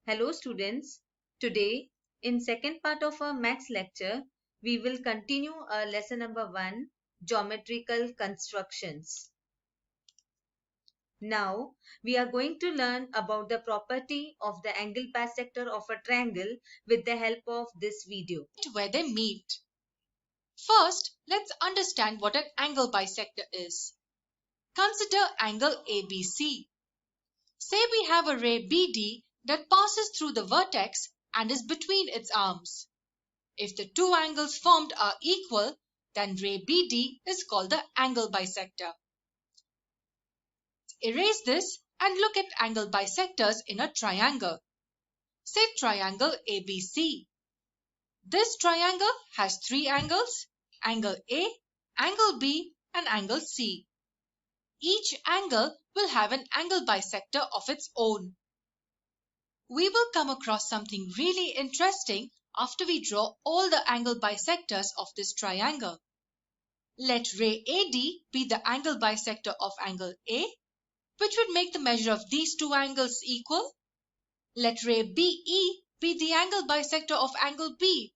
Hello students, today in second part of our maths lecture, we will continue our lesson number 1, geometrical constructions. Now we are going to learn about the property of the angle bisector of a triangle with the help of this video. Where they meet. First, let's understand what an angle bisector is. Consider angle ABC. Say we have a ray BD that passes through the vertex and is between its arms. If the two angles formed are equal, then ray BD is called the angle bisector. Erase this and look at angle bisectors in a triangle. Say triangle ABC. This triangle has three angles, angle A, angle B, and angle C. Each angle will have an angle bisector of its own. We will come across something really interesting after we draw all the angle bisectors of this triangle. Let ray AD be the angle bisector of angle A, which would make the measure of these two angles equal. Let ray BE be the angle bisector of angle B.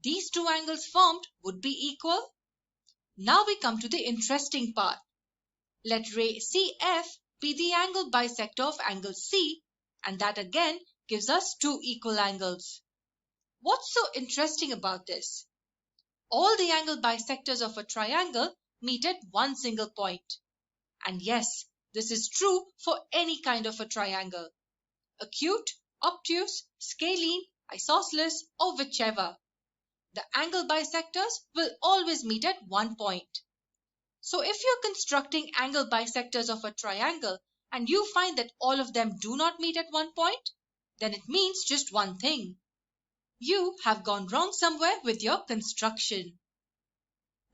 These two angles formed would be equal. Now we come to the interesting part. Let ray CF be the angle bisector of angle C, and that again gives us two equal angles. What's so interesting about this? All the angle bisectors of a triangle meet at one single point. And yes, this is true for any kind of a triangle. Acute, obtuse, scalene, isosceles, or whichever. The angle bisectors will always meet at one point. So if you're constructing angle bisectors of a triangle and you find that all of them do not meet at one point, then it means just one thing. You have gone wrong somewhere with your construction.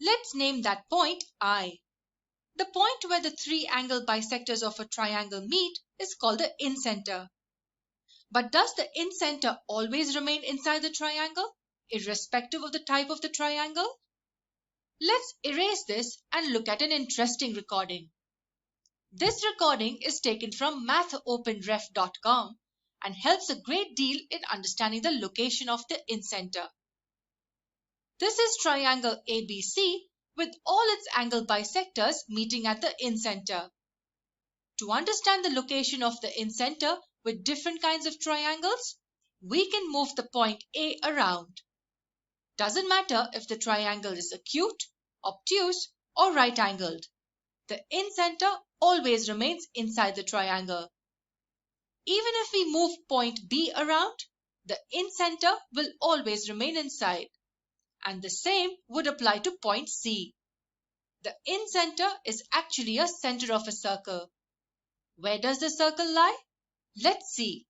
Let's name that point I. The point where the three angle bisectors of a triangle meet is called the incenter. But does the incenter always remain inside the triangle, irrespective of the type of the triangle? Let's erase this and look at an interesting recording. This recording is taken from mathopenref.com and helps a great deal in understanding the location of the incenter. This is triangle ABC with all its angle bisectors meeting at the incenter. To understand the location of the incenter with different kinds of triangles, we can move the point A around. Doesn't matter if the triangle is acute, obtuse, or right-angled. The incenter always remains inside the triangle. Even if we move point B around, the incenter will always remain inside. And the same would apply to point C. The incenter is actually a center of a circle. Where does the circle lie? Let's see.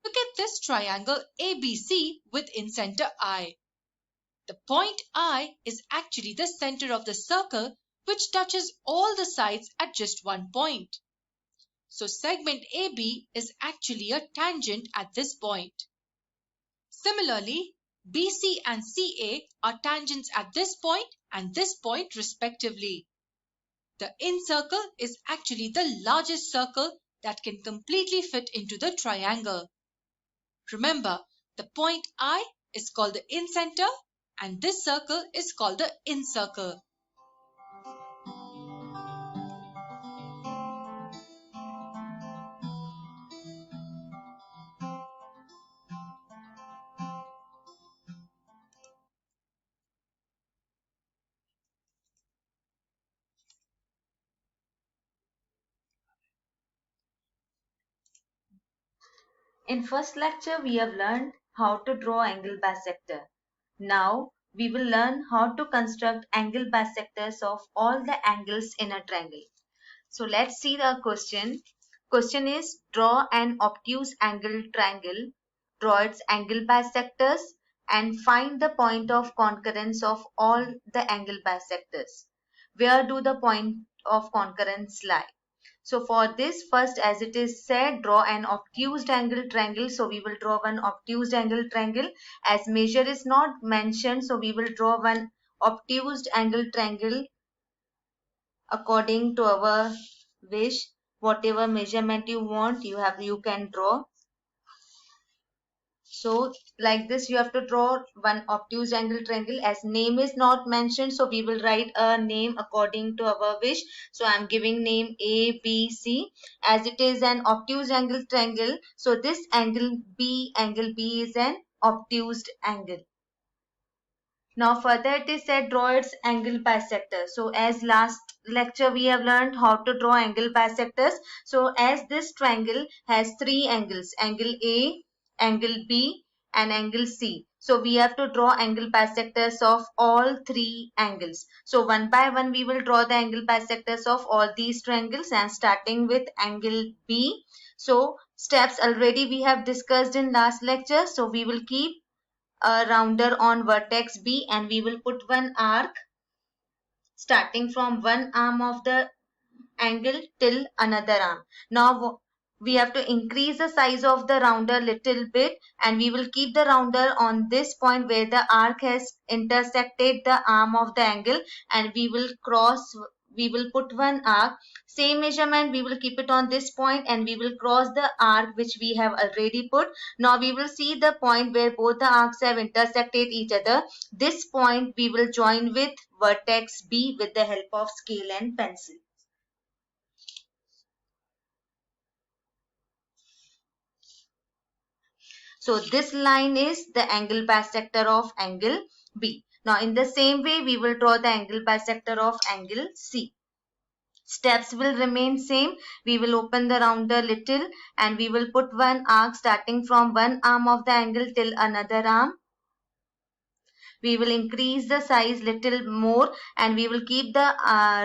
Look at this triangle ABC with incenter I. The point I is actually the center of the circle which touches all the sides at just one point. So segment AB is actually a tangent at this point. Similarly, BC and CA are tangents at this point and this point respectively. The incircle is actually the largest circle that can completely fit into the triangle. Remember, the point I is called the incenter and this circle is called the incircle. In first lecture, we have learned how to draw angle bisector. Now, we will learn how to construct angle bisectors of all the angles in a triangle. So, let's see the question. Question is, draw an obtuse angled triangle, draw its angle bisectors, and find the point of concurrence of all the angle bisectors. Where do the point of concurrence lie? So for this, first, as it is said, draw an obtuse angle triangle. So we will draw one obtuse angle triangle. As measure is not mentioned, so we will draw one obtuse angle triangle according to our wish. Whatever measurement you want, you can draw. So like this you have to draw one obtuse angle triangle. As name is not mentioned, so we will write a name according to our wish. So I am giving name A, B, C. As it is an obtuse angle triangle, so this angle B is an obtuse angle. Now further it is said draw its angle bisector. So as last lecture we have learned how to draw angle bisectors. So as this triangle has three angles, angle A, angle B and angle C. So we have to draw angle bisectors of all three angles. So one by one we will draw the angle bisectors of all these triangles, and starting with angle B. So steps already we have discussed in last lecture. So we will keep a rounder on vertex B and we will put one arc starting from one arm of the angle till another arm. Now we have to increase the size of the rounder little bit, and we will keep the rounder on this point where the arc has intersected the arm of the angle, and we will put one arc. Same measurement we will keep it on this point and we will cross the arc which we have already put. Now we will see the point where both the arcs have intersected each other. This point we will join with vertex B with the help of scale and pencil. So this line is the angle bisector of angle B. Now in the same way we will draw the angle bisector of angle C. Steps will remain same. We will open the rounder little and we will put one arc starting from one arm of the angle till another arm. We will increase the size little more and we will keep the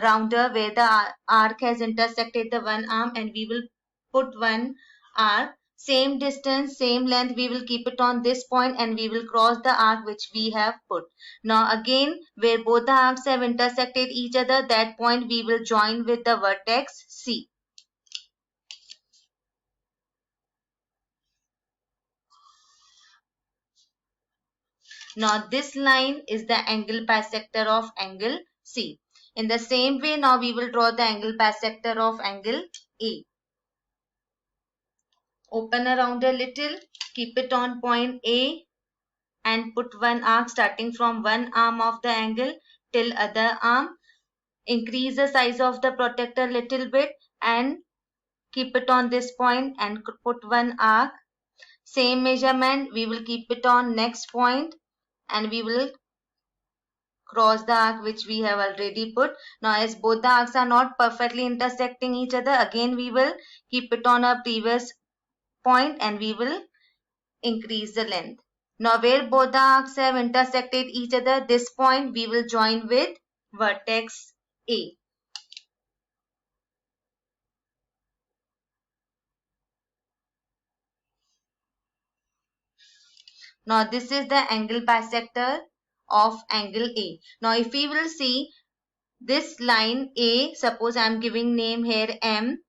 rounder where the arc has intersected the one arm, and we will put one arc. Same distance, same length, we will keep it on this point and we will cross the arc which we have put. Now again where both the arcs have intersected each other, that point we will join with the vertex C. Now this line is the angle bisector of angle C. In the same way now we will draw the angle bisector of angle A. Open around a little, keep it on point A and put one arc starting from one arm of the angle till other arm. Increase the size of the protector little bit and keep it on this point and put one arc. Same measurement we will keep it on next point and we will cross the arc which we have already put. Now as both the arcs are not perfectly intersecting each other, again we will keep it on a previous point and we will increase the length. Now where both the arcs have intersected each other, this point we will join with vertex A. Now this is the angle bisector of angle A. Now if we will see this line A, suppose I am giving name here M.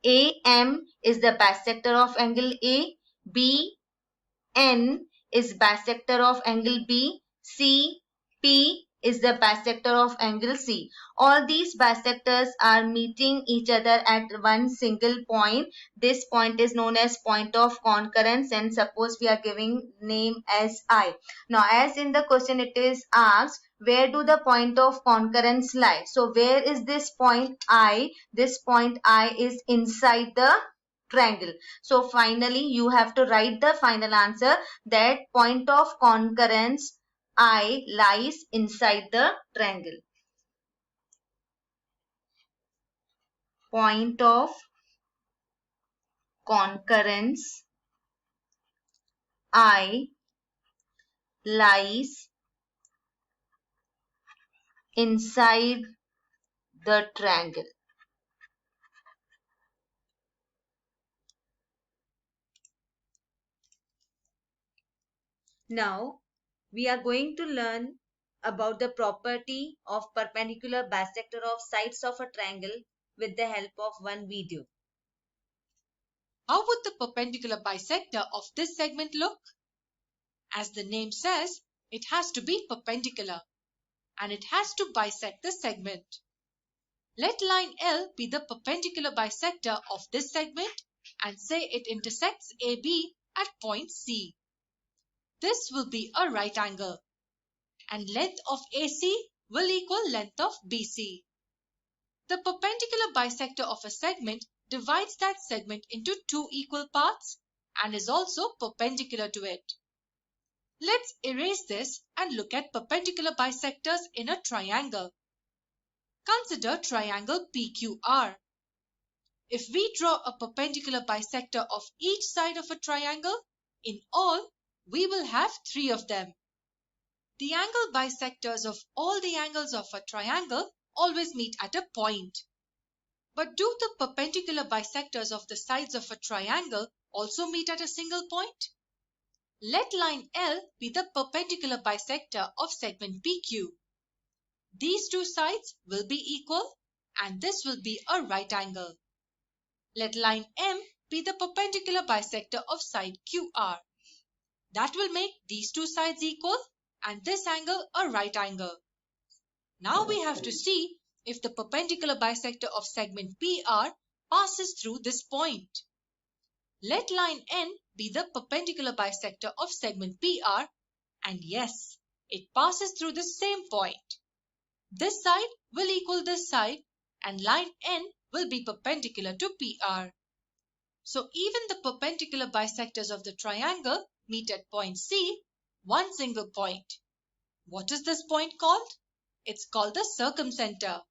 AM is the bisector of angle A. BN is bisector of angle B. CP is the bisector of angle C. All these bisectors are meeting each other at one single point. This point is known as point of concurrence, and suppose we are giving name as I. Now as in the question it is asked, where do the point of concurrence lie? So where is this point I? This point I is inside the triangle. So finally you have to write the final answer that point of concurrence I lies inside the triangle. Point of concurrence I lies inside the triangle. Now we are going to learn about the property of perpendicular bisector of sides of a triangle with the help of one video. How would the perpendicular bisector of this segment look? As the name says, it has to be perpendicular and it has to bisect the segment. Let line L be the perpendicular bisector of this segment and say it intersects AB at point C. This will be a right angle, and length of AC will equal length of BC. The perpendicular bisector of a segment divides that segment into two equal parts and is also perpendicular to it. Let's erase this and look at perpendicular bisectors in a triangle. Consider triangle PQR. If we draw a perpendicular bisector of each side of a triangle, in all, we will have three of them. The angle bisectors of all the angles of a triangle always meet at a point. But do the perpendicular bisectors of the sides of a triangle also meet at a single point? Let line L be the perpendicular bisector of segment PQ. These two sides will be equal and this will be a right angle. Let line M be the perpendicular bisector of side QR. That will make these two sides equal and this angle a right angle. Now we have to see if the perpendicular bisector of segment PR passes through this point. Let line N be the perpendicular bisector of segment PR, and yes, it passes through the same point. This side will equal this side and line N will be perpendicular to PR. So even the perpendicular bisectors of the triangle meet at point C, one single point. What is this point called? It's called the circumcenter.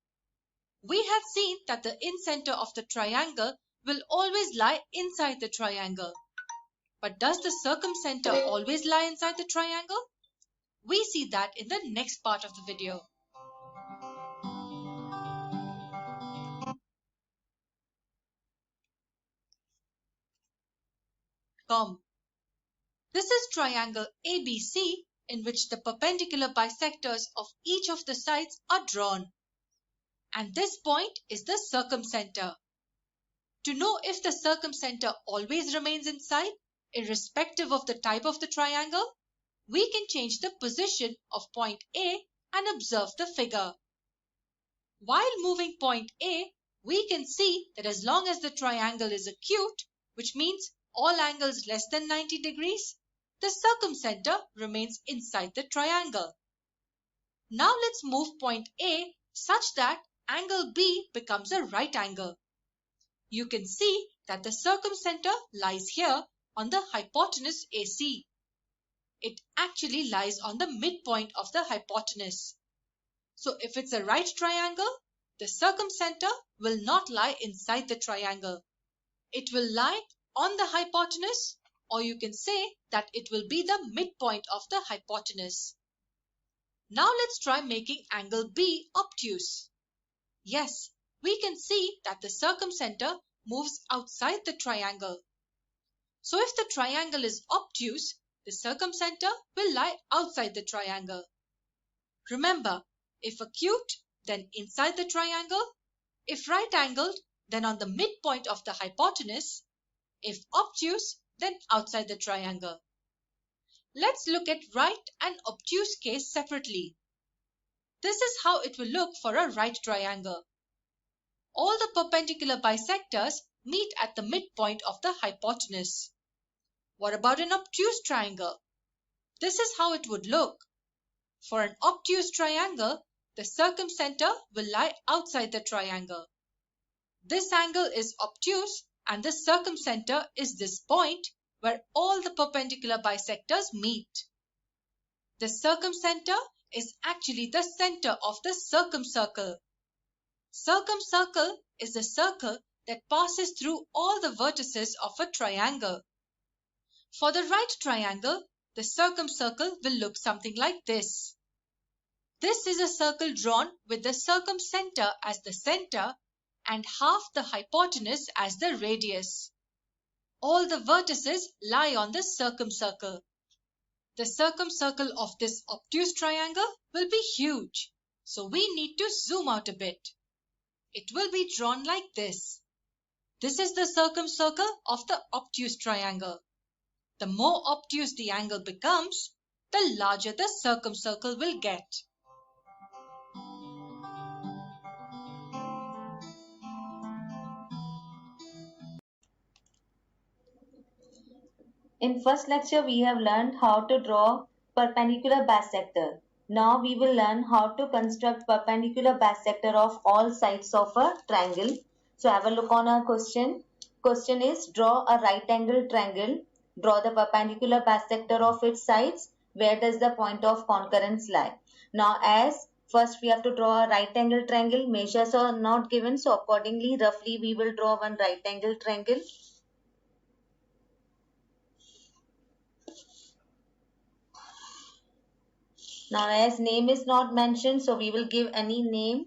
We had seen that the incenter of the triangle will always lie inside the triangle. But does the circumcenter always lie inside the triangle? We see that in the next part of the video. This is triangle ABC in which the perpendicular bisectors of each of the sides are drawn. And this point is the circumcenter. To know if the circumcenter always remains inside, irrespective of the type of the triangle, we can change the position of point A and observe the figure. While moving point A, we can see that as long as the triangle is acute, which means all angles less than 90 degrees, the circumcenter remains inside the triangle. Now let's move point A such that angle B becomes a right angle. You can see that the circumcenter lies here on the hypotenuse AC. It actually lies on the midpoint of the hypotenuse. So if it's a right triangle, the circumcenter will not lie inside the triangle. It will lie on the hypotenuse, or you can say that it will be the midpoint of the hypotenuse. Now let's try making angle B obtuse. Yes, we can see that the circumcenter moves outside the triangle. So if the triangle is obtuse, the circumcenter will lie outside the triangle. Remember, if acute, then inside the triangle. If right angled, then on the midpoint of the hypotenuse. If obtuse, then outside the triangle. Let's look at right and obtuse case separately. This is how it will look for a right triangle. All the perpendicular bisectors meet at the midpoint of the hypotenuse. What about an obtuse triangle? This is how it would look. For an obtuse triangle, the circumcenter will lie outside the triangle. This angle is obtuse and the circumcenter is this point where all the perpendicular bisectors meet. The circumcenter is actually the center of the circumcircle. Circumcircle is a circle that passes through all the vertices of a triangle. For the right triangle, the circumcircle will look something like this. This is a circle drawn with the circumcenter as the center and half the hypotenuse as the radius. All the vertices lie on the circumcircle. The circumcircle of this obtuse triangle will be huge, so we need to zoom out a bit. It will be drawn like this. This is the circumcircle of the obtuse triangle. The more obtuse the angle becomes, the larger the circumcircle will get. In first lecture, we have learned how to draw perpendicular bisector. Now we will learn how to construct perpendicular bisector of all sides of a triangle. So have a look on our question. Question is, draw a right angle triangle. Draw the perpendicular bisector of its sides. Where does the point of concurrence lie? Now as first we have to draw a right angle triangle. Measures are not given, so accordingly roughly we will draw one right angle triangle. Now as name is not mentioned, so we will give any name.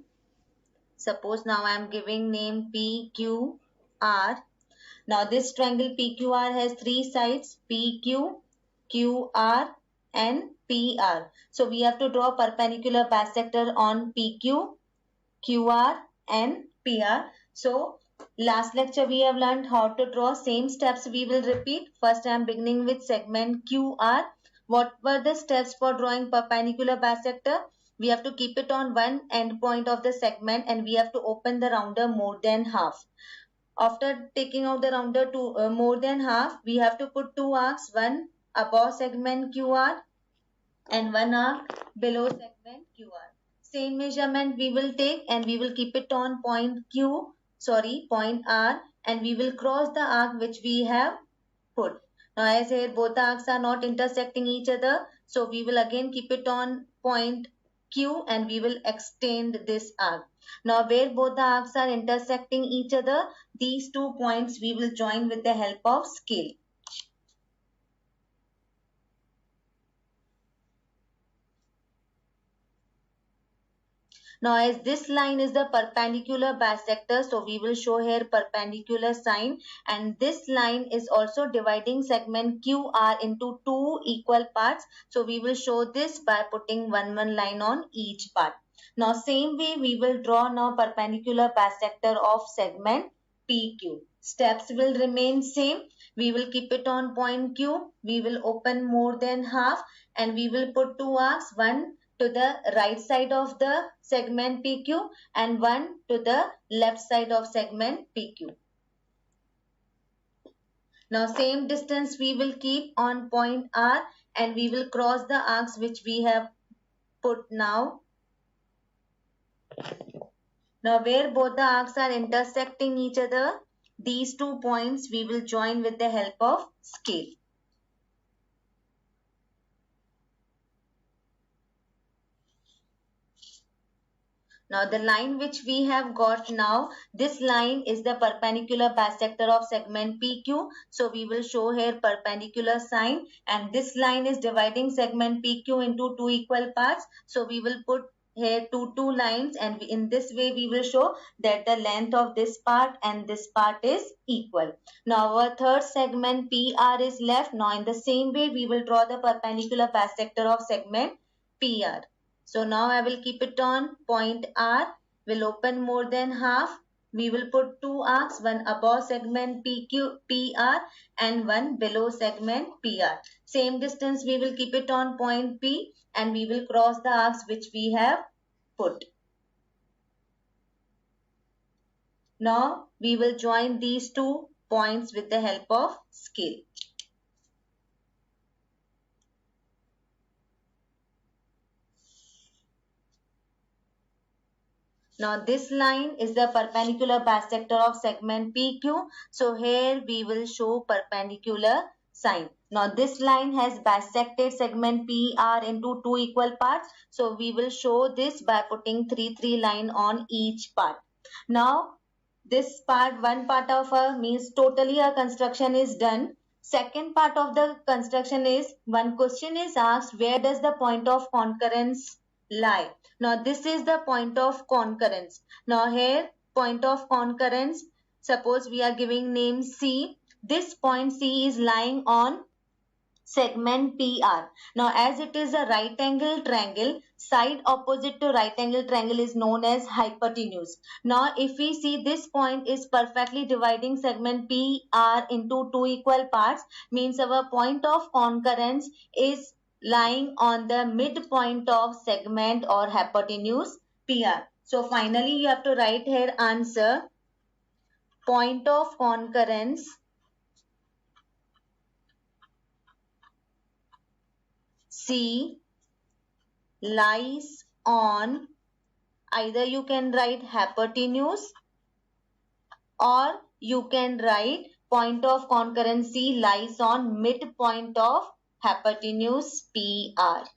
Suppose now I am giving name PQR. Now this triangle PQR has three sides, PQ, QR and PR. So we have to draw perpendicular bisector on PQ, QR and PR. So last lecture we have learned how to draw. Same steps we will repeat. First I am beginning with segment QR. What were the steps for drawing perpendicular bisector? We have to keep it on one end point of the segment and we have to open the rounder more than half. After taking out the rounder to more than half, we have to put two arcs, one above segment QR and one arc below segment QR. Same measurement we will take and we will keep it on point point R, and we will cross the arc which we have put. Now as here both the arcs are not intersecting each other, so we will again keep it on point Q and we will extend this arc. Now where both the arcs are intersecting each other, these 2 points we will join with the help of scale. Now as this line is the perpendicular bisector, so we will show here perpendicular sign, and this line is also dividing segment QR into two equal parts. So we will show this by putting one line on each part. Now same way we will draw now perpendicular bisector of segment PQ. Steps will remain same. We will keep it on point Q. We will open more than half and we will put two arcs, one to the right side of the segment PQ and one to the left side of segment PQ. Now same distance we will keep on point R and we will cross the arcs which we have put now. Now where both the arcs are intersecting each other, these 2 points we will join with the help of scale. Now the line which we have got now, this line is the perpendicular bisector of segment PQ. So we will show here perpendicular sign, and this line is dividing segment PQ into two equal parts. So we will put here two lines, and in this way we will show that the length of this part and this part is equal. Now our third segment PR is left. Now in the same way we will draw the perpendicular bisector of segment PR. So now I will keep it on point R, will open more than half. We will put two arcs, one above segment PR and one below segment PR. Same distance we will keep it on point P and we will cross the arcs which we have put. Now we will join these 2 points with the help of scale. Now this line is the perpendicular bisector of segment PQ. So here we will show perpendicular sign. Now this line has bisected segment PR into two equal parts. So we will show this by putting 3 line on each part. Now this part, one part of a means totally a construction is done. Second part of the construction is, one question is asked, where does the point of concurrence lie? Now this is the point of concurrence. Now here point of concurrence, suppose we are giving name C. This point C is lying on segment PR. Now as it is a right angle triangle, side opposite to right angle triangle is known as hypotenuse. Now if we see this point is perfectly dividing segment PR into two equal parts, means our point of concurrence is lying on the midpoint of segment or hypotenuse PR. So finally you have to write here answer. Point of concurrence C lies on, either you can write hypotenuse or you can write point of concurrency lies on midpoint of hypotenuse PR.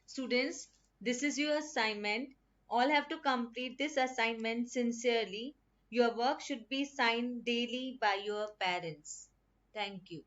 Students, this is your assignment. All have to complete this assignment sincerely. Your work should be signed daily by your parents. Thank you.